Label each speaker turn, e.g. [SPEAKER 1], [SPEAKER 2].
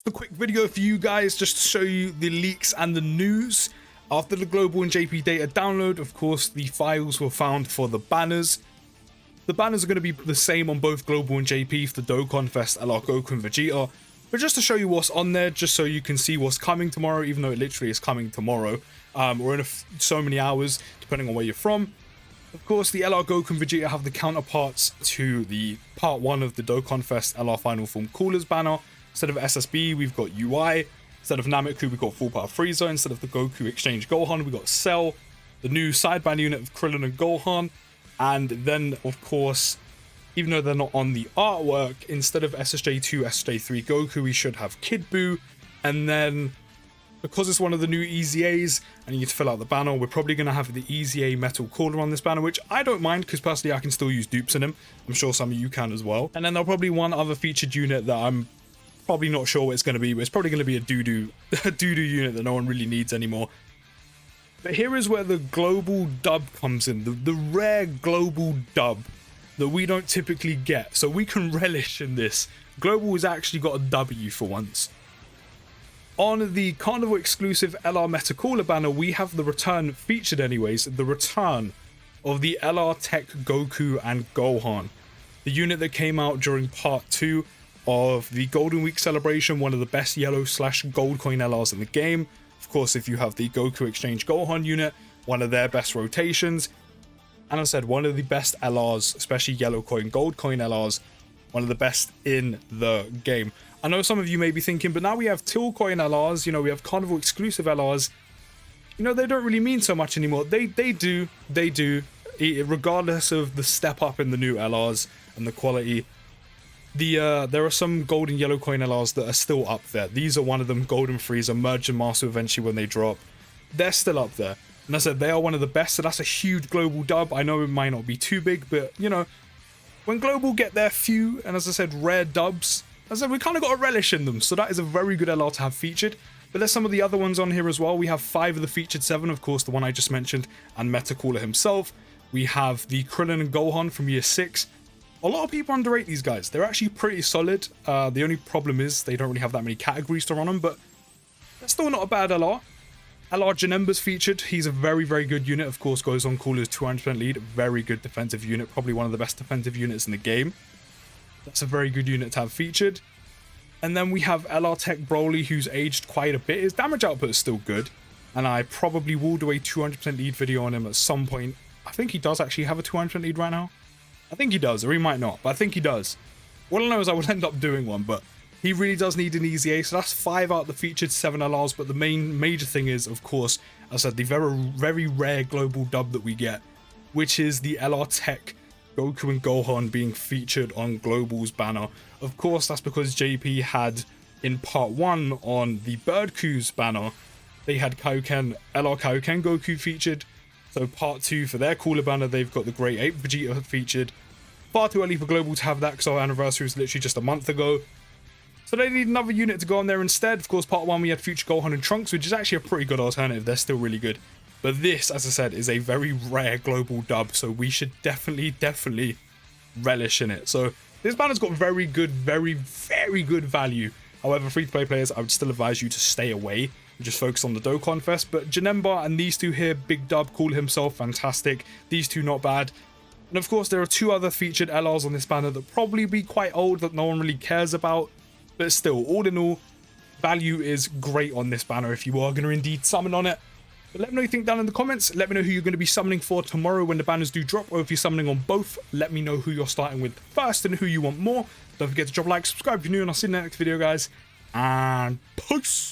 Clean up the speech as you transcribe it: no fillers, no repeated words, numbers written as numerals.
[SPEAKER 1] A quick video for you guys just to show you the leaks and the news. After the global and JP data download, of course, the files were found for the banners. The banners are going to be the same on both global and JP for the Dokkan Fest, LR Goku and Vegeta. But just to show you what's on there, just so you can see what's coming tomorrow, even though it literally is coming tomorrow, or in so many hours, depending on where you're from. Of course, the LR Goku and Vegeta have the counterparts to the part 1 of the Dokkan Fest LR Final Form Coolers banner. Instead of SSB, we've got UI. Instead of Nameku, we've got Full Power Frieza. Instead of the Goku Exchange Gohan, we've got Cell. The new sideband unit of Krillin and Gohan. And then, of course, even though they're not on the artwork, instead of SSJ2, SSJ3 Goku, we should have Kid Buu. And then, because it's one of the new EZAs, and you need to fill out the banner, we're probably going to have the EZA Metal Cooler on this banner, which I don't mind, because personally I can still use dupes in him. I'm sure some of you can as well. And then there'll probably one other featured unit that I'm probably not sure what it's going to be, but it's probably going to be a doo-doo unit that no one really needs anymore. But here is where the global dub comes in, the rare global dub that we don't typically get, so we can relish in this. Global has actually got a W for once. On the Carnival exclusive LR Meta Cooler banner, we have the return featured anyways, the return of the LR Tech Goku and Gohan. The unit that came out during part 2 of the Golden Week celebration, one of the best yellow/gold coin LRs in the game. Of course, if you have the Goku Exchange Gohan unit, one of their best rotations. And as I said, one of the best LRs, especially yellow coin, gold coin LRs, one of the best in the game. I know some of you may be thinking, but now we have Till coin LRs, you know, we have Carnival exclusive LRs. You know, they don't really mean so much anymore. They do, regardless of the step up in the new LRs and the quality. There are some gold and yellow coin LRs that are still up there. These are one of them, Golden Frieza, Merge and Master eventually when they drop. They're still up there. And I said, they are one of the best, so that's a huge global dub. I know it might not be too big, but, you know, when global get their few, and as I said, rare dubs, as I said, we kind of got a relish in them. So that is a very good LR to have featured. But there's some of the other ones on here as well. We have 5 of the featured 7, of course, the one I just mentioned, and Meta Cooler himself. We have the Krillin and Gohan from year 6. A lot of people underrate these guys. They're actually pretty solid. The only problem is they don't really have that many categories to run on, but they're still not a bad LR. LR Janemba's featured. He's a very, very good unit. Of course, goes on Cooler's 200% lead. Very good defensive unit. Probably one of the best defensive units in the game. That's a very good unit to have featured. And then we have LR Tech Broly, who's aged quite a bit. His damage output is still good. And I probably will do a 200% lead video on him at some point. I think he does actually have a 200% lead right now. I think he does, or he might not, but I think he does. All I know is I will end up doing one, but he really does need an EZA, so that's 5 out of the featured 7 LRs, but the major thing is, of course, as I said, the very rare global dub that we get, which is the LR Tech Goku and Gohan being featured on Global's banner. Of course, that's because JP had, in part 1 on the Birdcoo's banner, they had LR Kaioken Goku featured. So part 2 for their cooler banner, they've got the Great Ape Vegeta featured. Far too early for Global to have that because our anniversary was literally just a month ago. So they need another unit to go on there instead. Of course, part 1 we had Future Gohan and Trunks, which is actually a pretty good alternative. They're still really good. But this, as I said, is a very rare global dub. So we should definitely relish in it. So this banner's got very good value. However, free-to-play players, I would still advise you to stay away. Just focus on the Dokkan Fest. But Janemba and these two here, Big Dub, Cooler himself, fantastic. These two not bad. And of course, there are 2 other featured LRs on this banner that probably be quite old that no one really cares about. But still, all in all, value is great on this banner if you are going to indeed summon on it. But let me know what you think down in the comments. Let me know who you're going to be summoning for tomorrow when the banners do drop. Or if you're summoning on both, let me know who you're starting with first and who you want more. Don't forget to drop a like, subscribe if you're new, and I'll see you in the next video, guys. And peace!